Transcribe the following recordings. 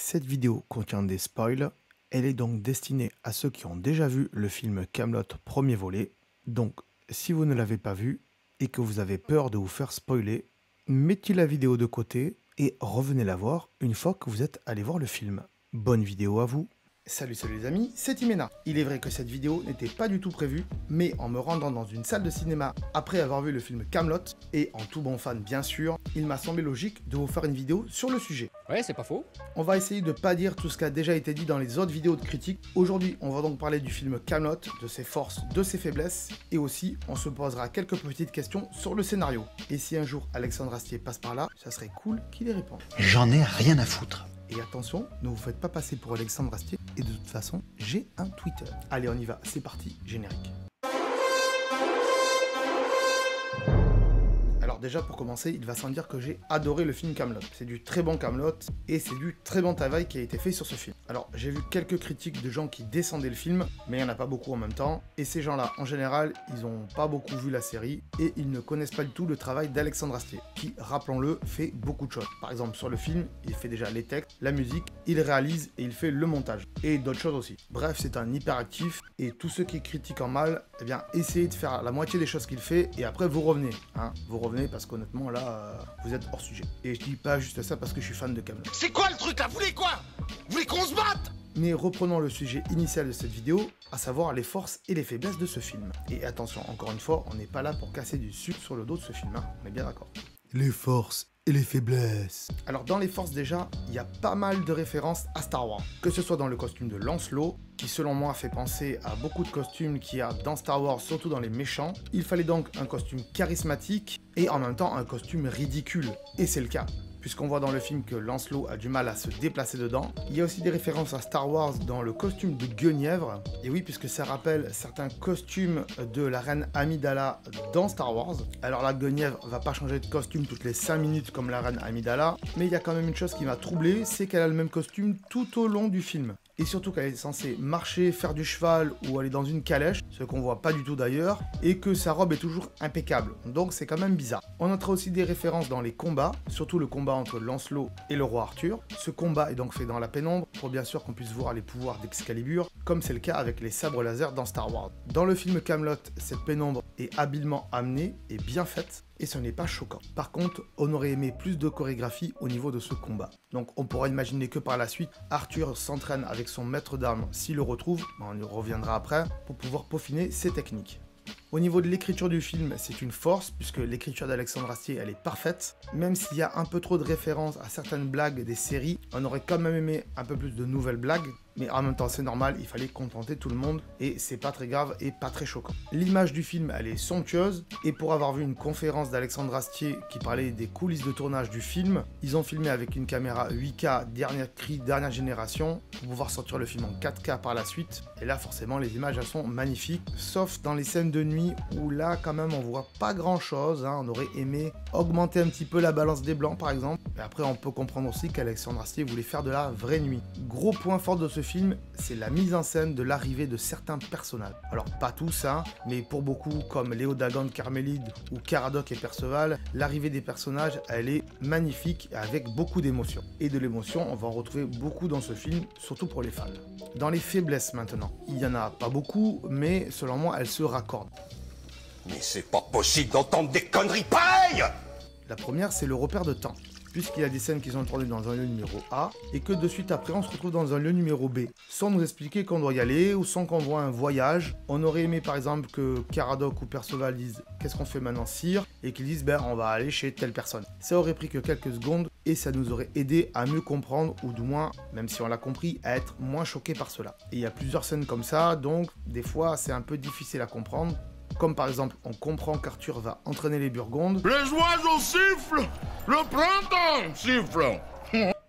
Cette vidéo contient des spoils, elle est donc destinée à ceux qui ont déjà vu le film Kaamelott premier volet, donc si vous ne l'avez pas vu et que vous avez peur de vous faire spoiler, mettez la vidéo de côté et revenez la voir une fois que vous êtes allé voir le film. Bonne vidéo à vous! Salut les amis, c'est Timena. Il est vrai que cette vidéo n'était pas du tout prévue, mais en me rendant dans une salle de cinéma après avoir vu le film Kaamelott, et en tout bon fan bien sûr, il m'a semblé logique de vous faire une vidéo sur le sujet. Ouais, c'est pas faux. On va essayer de pas dire tout ce qui a déjà été dit dans les autres vidéos de critique. Aujourd'hui, on va donc parler du film Kaamelott, de ses forces, de ses faiblesses, et aussi on se posera quelques petites questions sur le scénario. Et si un jour Alexandre Astier passe par là, ça serait cool qu'il y réponde. J'en ai rien à foutre. Et attention, ne vous faites pas passer pour Alexandre Astier, et de toute façon, j'ai un Twitter. Allez, on y va, c'est parti, générique. Alors déjà pour commencer, il va sans dire que j'ai adoré le film Kaamelott. C'est du très bon Kaamelott et c'est du très bon travail qui a été fait sur ce film. Alors j'ai vu quelques critiques de gens qui descendaient le film, mais il n'y en a pas beaucoup en même temps. Et ces gens-là, en général, ils n'ont pas beaucoup vu la série et ils ne connaissent pas du tout le travail d'Alexandre Astier, qui, rappelons-le, fait beaucoup de choses. Par exemple sur le film, il fait déjà les textes, la musique, il réalise et il fait le montage. Et d'autres choses aussi. Bref, c'est un hyperactif et tous ceux qui critiquent en mal, eh bien essayez de faire la moitié des choses qu'il fait et après vous revenez. Vous revenez parce qu'honnêtement là, vous êtes hors sujet. Et je dis pas juste ça parce que je suis fan de Kaamelott. C'est quoi le truc là? Vous voulez quoi? Vous voulez qu'on se batte? Mais reprenons le sujet initial de cette vidéo, à savoir les forces et les faiblesses de ce film. Et attention, encore une fois, on n'est pas là pour casser du sucre sur le dos de ce film, on est bien d'accord. Les forces et les faiblesses. Alors dans les forces déjà, il y a pas mal de références à Star Wars. Que ce soit dans le costume de Lancelot, qui selon moi fait penser à beaucoup de costumes qu'il y a dans Star Wars, surtout dans les méchants. Il fallait donc un costume charismatique et en même temps un costume ridicule. Et c'est le cas, puisqu'on voit dans le film que Lancelot a du mal à se déplacer dedans. Il y a aussi des références à Star Wars dans le costume de Guenièvre. Et oui, puisque ça rappelle certains costumes de la reine Amidala dans Star Wars. Alors la Guenièvre va pas changer de costume toutes les 5 minutes comme la reine Amidala, mais il y a quand même une chose qui m'a troublé, c'est qu'elle a le même costume tout au long du film. Et surtout qu'elle est censée marcher, faire du cheval ou aller dans une calèche, ce qu'on voit pas du tout d'ailleurs, et que sa robe est toujours impeccable. Donc c'est quand même bizarre. On notera aussi des références dans les combats, surtout le combat entre Lancelot et le roi Arthur. Ce combat est donc fait dans la pénombre, pour bien sûr qu'on puisse voir les pouvoirs d'Excalibur, comme c'est le cas avec les sabres laser dans Star Wars. Dans le film Kaamelott, cette pénombre est habilement amenée et bien faite, et ce n'est pas choquant. Par contre, on aurait aimé plus de chorégraphie au niveau de ce combat. Donc on pourra imaginer que par la suite, Arthur s'entraîne avec son maître d'armes s'il le retrouve, on y reviendra après, pour pouvoir peaufiner ses techniques. Au niveau de l'écriture du film, c'est une force, puisque l'écriture d'Alexandre Astier, elle est parfaite. Même s'il y a un peu trop de références à certaines blagues des séries, on aurait quand même aimé un peu plus de nouvelles blagues. Mais en même temps, c'est normal, il fallait contenter tout le monde, et c'est pas très grave et pas très choquant. L'image du film, elle est somptueuse, et pour avoir vu une conférence d'Alexandre Astier qui parlait des coulisses de tournage du film, ils ont filmé avec une caméra 8K dernière cri, dernière génération, pour pouvoir sortir le film en 4K par la suite. Et là, forcément, les images, elles sont magnifiques, sauf dans les scènes de nuit, où là, quand même, on voit pas grand-chose. On aurait aimé augmenter un petit peu la balance des blancs, par exemple. Et après, on peut comprendre aussi qu'Alexandre Astier voulait faire de la vraie nuit. Gros point fort de ce film, c'est la mise en scène de l'arrivée de certains personnages. Alors, pas tous, mais pour beaucoup, comme Léo Dagan de Carmélide ou Caradoc et Perceval, l'arrivée des personnages, elle est magnifique, avec beaucoup d'émotion. Et de l'émotion, on va en retrouver beaucoup dans ce film, surtout pour les fans. Dans les faiblesses maintenant, il y en a pas beaucoup, mais selon moi, elles se raccordent. Mais c'est pas possible d'entendre des conneries pareilles! La première, c'est le repère de temps, puisqu'il y a des scènes qui sont tournées dans un lieu numéro A, et que de suite après, on se retrouve dans un lieu numéro B, sans nous expliquer qu'on doit y aller, ou sans qu'on voit un voyage. On aurait aimé par exemple que Caradoc ou Perceval disent « Qu'est-ce qu'on fait maintenant, sire ?» et qu'ils disent « Ben, on va aller chez telle personne. » Ça aurait pris que quelques secondes, et ça nous aurait aidé à mieux comprendre, ou du moins, même si on l'a compris, à être moins choqué par cela. Et il y a plusieurs scènes comme ça, donc des fois, c'est un peu difficile à comprendre. Comme par exemple, on comprend qu'Arthur va entraîner les Burgondes. Les oiseaux sifflent! Le printemps siffle!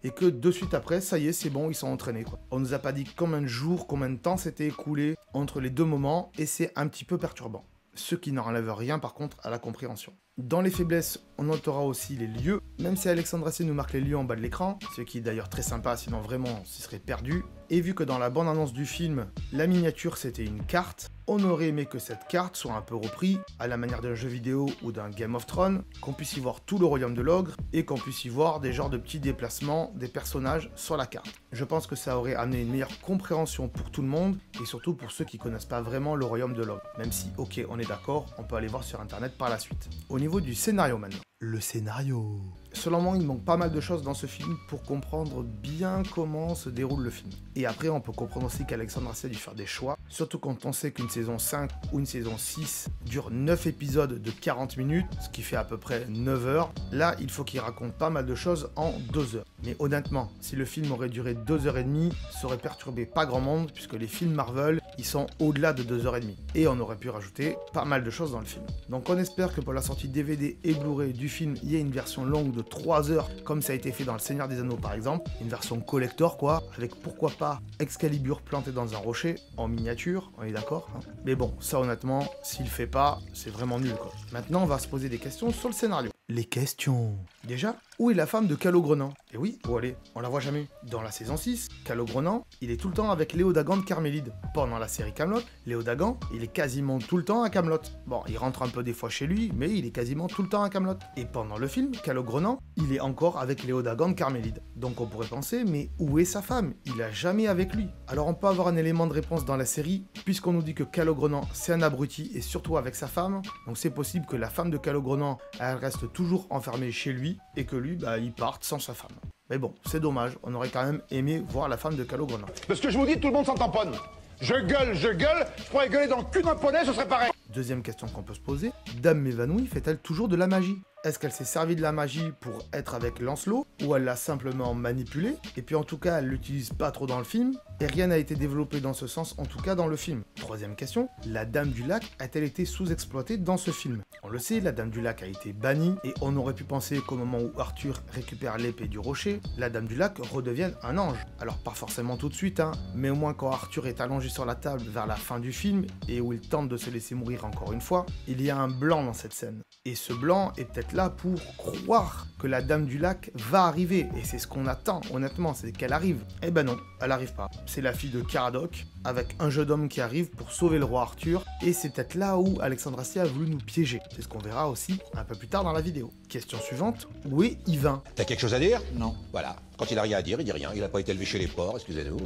Et que de suite après, ça y est, c'est bon, ils sont entraînés, quoi. On nous a pas dit combien de jours, combien de temps s'était écoulé entre les deux moments, et c'est un petit peu perturbant. Ce qui n'enlève rien par contre à la compréhension. Dans les faiblesses, on notera aussi les lieux, même si Alexandre Astier nous marque les lieux en bas de l'écran, ce qui est d'ailleurs très sympa, sinon vraiment, s'y serait perdu. Et vu que dans la bande-annonce du film, la miniature c'était une carte, on aurait aimé que cette carte soit un peu reprise à la manière d'un jeu vidéo ou d'un Game of Thrones, qu'on puisse y voir tout le royaume de l'ogre et qu'on puisse y voir des genres de petits déplacements des personnages sur la carte. Je pense que ça aurait amené une meilleure compréhension pour tout le monde et surtout pour ceux qui connaissent pas vraiment le royaume de l'ogre. Même si, ok, on est d'accord, on peut aller voir sur internet par la suite. Au niveau du scénario maintenant. Le scénario. Selon moi, il manque pas mal de choses dans ce film pour comprendre bien comment se déroule le film. Et après, on peut comprendre aussi qu'Alexandre Astier a dû faire des choix, surtout quand on sait qu'une saison 5 ou une saison 6 dure 9 épisodes de 40 minutes, ce qui fait à peu près 9 heures. Là, il faut qu'il raconte pas mal de choses en 2 heures. Mais honnêtement, si le film aurait duré 2h30, ça aurait perturbé pas grand monde, puisque les films Marvel, ils sont au-delà de 2h30. Et on aurait pu rajouter pas mal de choses dans le film. Donc on espère que pour la sortie DVD et Blu-ray du film, il y a une version longue de 3 heures, comme ça a été fait dans Le Seigneur des Anneaux par exemple. Une version collector quoi, avec pourquoi pas Excalibur planté dans un rocher, en miniature, on est d'accord hein. Mais bon, ça honnêtement, s'il le fait pas, c'est vraiment nul quoi. Maintenant on va se poser des questions sur le scénario. Les questions. Déjà, où est la femme de Calogrenant? Et oui, où elle est? On la voit jamais. Dans la saison 6, Calogrenant, il est tout le temps avec Léodagan de Carmélide. Pendant la série Kaamelott, Léodagan, il est quasiment tout le temps à Kaamelott. Bon, il rentre un peu des fois chez lui, mais il est quasiment tout le temps à Kaamelott. Et pendant le film, Calogrenant, il est encore avec Léodagan de Carmélide. Donc on pourrait penser, mais où est sa femme? Il a jamais avec lui. Alors on peut avoir un élément de réponse dans la série, puisqu'on nous dit que Calogrenant, c'est un abruti, et surtout avec sa femme. Donc c'est possible que la femme de Calogrenant, elle reste toujours enfermée chez lui, et que lui, bah, il parte sans sa femme. Mais bon, c'est dommage, on aurait quand même aimé voir la femme de Calogrenant. Parce que je vous dis, tout le monde s'en tamponne. Je gueule, je pourrais gueuler dans le cul d'un poney, ce serait pareil. Deuxième question qu'on peut se poser, Dame Mévanouie fait-elle toujours de la magie? Est-ce qu'elle s'est servie de la magie pour être avec Lancelot, ou elle l'a simplement manipulé? Et puis en tout cas, elle l'utilise pas trop dans le film, et rien n'a été développé dans ce sens, en tout cas dans le film. Troisième question, la Dame du Lac a-t-elle été sous-exploitée dans ce film? On le sait, la Dame du Lac a été bannie, et on aurait pu penser qu'au moment où Arthur récupère l'épée du rocher, la Dame du Lac redevienne un ange. Alors pas forcément tout de suite, hein, mais au moins quand Arthur est allongé sur la table vers la fin du film, et où il tente de se laisser mourir encore une fois, il y a un blanc dans cette scène. Et ce blanc est peut-être là pour croire que la Dame du Lac va arriver, et c'est ce qu'on attend, honnêtement, c'est qu'elle arrive. Eh ben non, elle arrive pas. C'est la fille de Caradoc, avec un jeu d'homme qui arrive pour sauver le roi Arthur, et c'est peut-être là où Alexandre Astier a voulu nous piéger. C'est ce qu'on verra aussi un peu plus tard dans la vidéo. Question suivante, où est Yvain? T'as quelque chose à dire? Non. Voilà. Quand il a rien à dire, il dit rien. Il a pas été élevé chez les porcs, excusez-nous.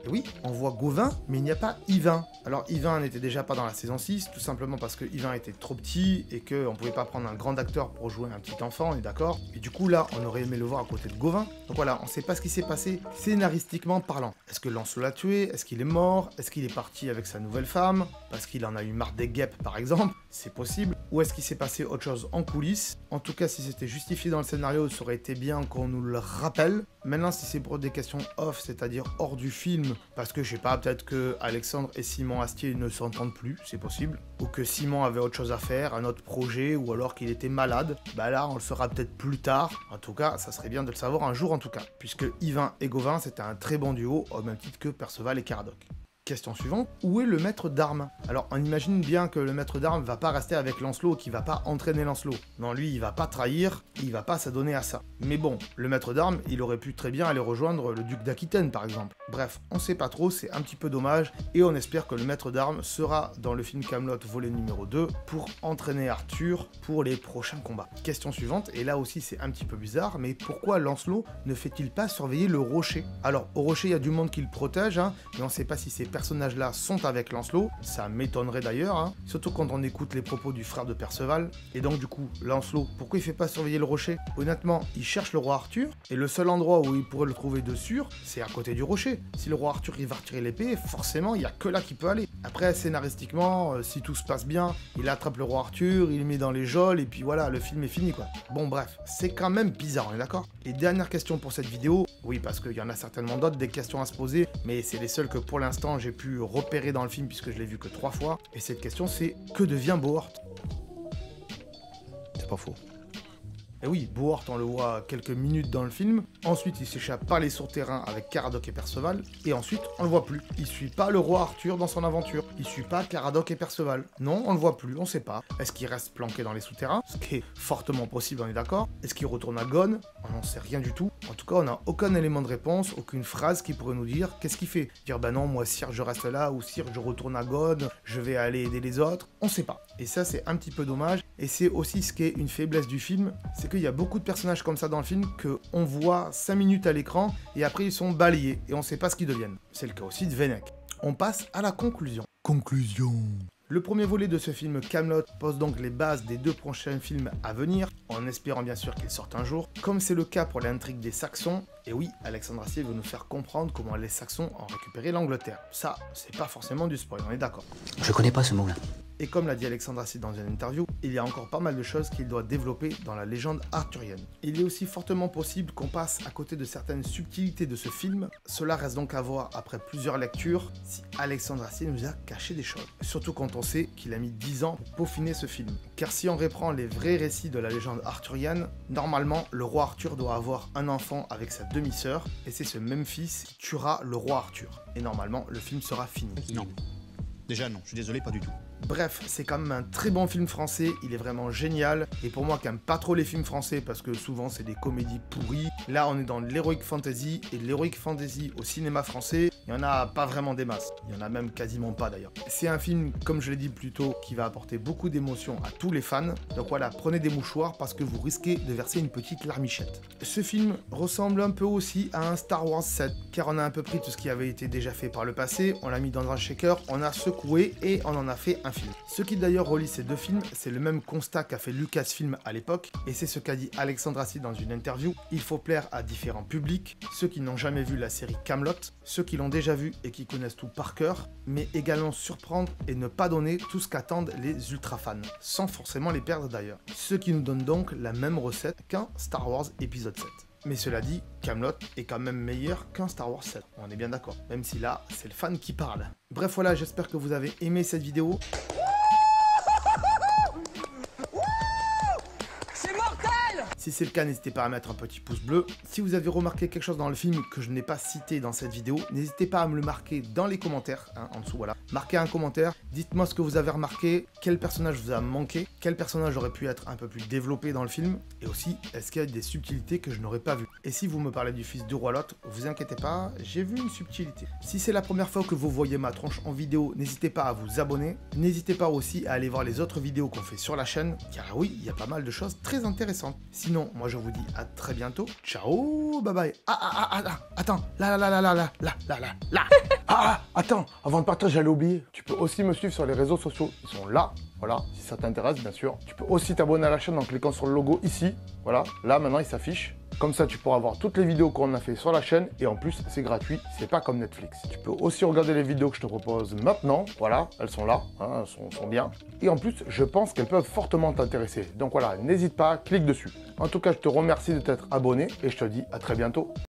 Et oui, on voit Gauvin, mais il n'y a pas Yvain. Alors Yvain n'était déjà pas dans la saison 6, tout simplement parce que Yvain était trop petit et qu'on pouvait pas prendre un grand acteur pour jouer un petit enfant, on est d'accord? Et du coup là, on aurait aimé le voir à côté de Gauvin. Donc voilà, on sait pas ce qui s'est passé scénaristiquement parlant. Est-ce que Lancelot l'a tué? Est-ce qu'il est mort? Est-ce qu'il est parti avec sa nouvelle femme? Parce qu'il en a eu marre des guêpes par exemple? C'est possible. Ou est-ce qu'il s'est passé autre chose en coulisses? En tout cas, si c'était justifié dans le scénario, ça aurait été bien qu'on nous le rappelle. Maintenant, si c'est pour des questions off, c'est-à-dire hors du film, parce que je sais pas, peut-être que Alexandre et Simon Astier ne s'entendent plus, c'est possible, ou que Simon avait autre chose à faire, un autre projet, ou alors qu'il était malade, bah là, on le saura peut-être plus tard. En tout cas, ça serait bien de le savoir un jour en tout cas, puisque Yvain et Gauvin, c'était un très bon duo, au même titre que Perceval et Caradoc. Question suivante, où est le maître d'armes? Alors on imagine bien que le maître d'armes va pas rester avec Lancelot, qui va pas entraîner Lancelot. Non, lui il va pas trahir, il va pas s'adonner à ça. Mais bon, le maître d'armes, il aurait pu très bien aller rejoindre le duc d'Aquitaine par exemple. Bref, on sait pas trop, c'est un petit peu dommage, et on espère que le maître d'armes sera dans le film Kaamelott volet numéro 2 pour entraîner Arthur pour les prochains combats. Question suivante, et là aussi c'est un petit peu bizarre, mais pourquoi Lancelot ne fait-il pas surveiller le rocher? Alors au rocher il y a du monde qui le protège, hein, mais on sait pas si c'est personnages-là sont avec Lancelot, ça m'étonnerait d'ailleurs, hein, surtout quand on écoute les propos du frère de Perceval. Et donc du coup, Lancelot, pourquoi il fait pas surveiller le rocher? Honnêtement, il cherche le roi Arthur, et le seul endroit où il pourrait le trouver de sûr, c'est à côté du rocher. Si le roi Arthur il va retirer l'épée, forcément il y a que là qu'il peut aller. Après, scénaristiquement, si tout se passe bien, il attrape le roi Arthur, il le met dans les geôles, et puis voilà, le film est fini quoi. Bon bref, c'est quand même bizarre, on est d'accord? Et dernière question pour cette vidéo, oui parce qu'il y en a certainement d'autres, des questions à se poser, mais c'est les seules que pour l'instant j'ai pu repérer dans le film puisque je l'ai vu que 3 fois. Et cette question c'est, que devient Bohort? C'est pas faux. Et oui, Bohort, on le voit quelques minutes dans le film, ensuite il s'échappe par les souterrains avec Caradoc et Perceval, et ensuite on le voit plus. Il suit pas le roi Arthur dans son aventure, il suit pas Caradoc et Perceval. Non, on le voit plus, on sait pas. Est-ce qu'il reste planqué dans les souterrains? Ce qui est fortement possible, on est d'accord. Est-ce qu'il retourne à Gone? On n'en sait rien du tout. En tout cas, on n'a aucun élément de réponse, aucune phrase qui pourrait nous dire qu'est-ce qu'il fait. Dire bah non, moi Sire je reste là, ou Sire je retourne à Gone, je vais aller aider les autres. On sait pas. Et ça c'est un petit peu dommage. Et c'est aussi ce qui est une faiblesse du film, c'est qu'il y a beaucoup de personnages comme ça dans le film qu'on voit 5 minutes à l'écran et après ils sont balayés et on sait pas ce qu'ils deviennent. C'est le cas aussi de Vennec. On passe à la conclusion. Conclusion. Le premier volet de ce film Kaamelott pose donc les bases des 2 prochains films à venir, en espérant bien sûr qu'ils sortent un jour, comme c'est le cas pour l'intrigue des Saxons. Et oui, Alexandre Astier veut nous faire comprendre comment les Saxons ont récupéré l'Angleterre. Ça, c'est pas forcément du spoil, on est d'accord. Je connais pas ce mot-là. Et comme l'a dit Alexandre Astier dans une interview, il y a encore pas mal de choses qu'il doit développer dans la légende arthurienne. Il est aussi fortement possible qu'on passe à côté de certaines subtilités de ce film. Cela reste donc à voir après plusieurs lectures si Alexandre Astier nous a caché des choses. Surtout quand on sait qu'il a mis 10 ans pour peaufiner ce film. Car si on reprend les vrais récits de la légende arthurienne, normalement le roi Arthur doit avoir un enfant avec sa demi-sœur et c'est ce même fils qui tuera le roi Arthur. Et normalement le film sera fini. Non. Déjà non, je suis désolé, pas du tout. Bref, c'est quand même un très bon film français, il est vraiment génial, et pour moi qui aime pas trop les films français parce que souvent c'est des comédies pourries, là on est dans de l'heroic fantasy, et de l'heroic fantasy au cinéma français, il y en a pas vraiment des masses, il y en a même quasiment pas d'ailleurs. C'est un film, comme je l'ai dit plus tôt, qui va apporter beaucoup d'émotions à tous les fans, donc voilà, prenez des mouchoirs parce que vous risquez de verser une petite larmichette. Ce film ressemble un peu aussi à un Star Wars 7, car on a un peu pris tout ce qui avait été déjà fait par le passé, on l'a mis dans un shaker, on a secoué et on en a fait un film. Ce qui d'ailleurs relie ces 2 films, c'est le même constat qu'a fait Lucasfilm à l'époque, et c'est ce qu'a dit Alexandre Astier dans une interview. Il faut plaire à différents publics, ceux qui n'ont jamais vu la série Kaamelott, ceux qui l'ont déjà vu et qui connaissent tout par cœur, mais également surprendre et ne pas donner tout ce qu'attendent les ultra fans, sans forcément les perdre d'ailleurs. Ce qui nous donne donc la même recette qu'un Star Wars épisode 7. Mais cela dit, Kaamelott est quand même meilleur qu'un Star Wars 7, on est bien d'accord, même si là, c'est le fan qui parle. Bref voilà, j'espère que vous avez aimé cette vidéo. Si c'est le cas, n'hésitez pas à mettre un petit pouce bleu. Si vous avez remarqué quelque chose dans le film que je n'ai pas cité dans cette vidéo, n'hésitez pas à me le marquer dans les commentaires, en dessous, voilà. Marquez un commentaire, dites-moi ce que vous avez remarqué, quel personnage vous a manqué, quel personnage aurait pu être un peu plus développé dans le film, et aussi, est-ce qu'il y a des subtilités que je n'aurais pas vues. Et si vous me parlez du fils du roi Lot, vous inquiétez pas, j'ai vu une subtilité. Si c'est la première fois que vous voyez ma tronche en vidéo, n'hésitez pas à vous abonner. N'hésitez pas aussi à aller voir les autres vidéos qu'on fait sur la chaîne, car oui, il y a pas mal de choses très intéressantes. Sinon, moi je vous dis à très bientôt. Ciao, bye bye. Attends, là. Attends, avant de partir, j'allais oublier. Tu peux aussi me suivre sur les réseaux sociaux. Ils sont là, voilà, si ça t'intéresse, bien sûr. Tu peux aussi t'abonner à la chaîne en cliquant sur le logo ici. Voilà, là maintenant il s'affiche. Comme ça, tu pourras voir toutes les vidéos qu'on a fait sur la chaîne et en plus, c'est gratuit, c'est pas comme Netflix. Tu peux aussi regarder les vidéos que je te propose maintenant, voilà, elles sont là, hein, elles sont bien. Et en plus, je pense qu'elles peuvent fortement t'intéresser. Donc voilà, n'hésite pas, clique dessus. En tout cas, je te remercie de t'être abonné et je te dis à très bientôt.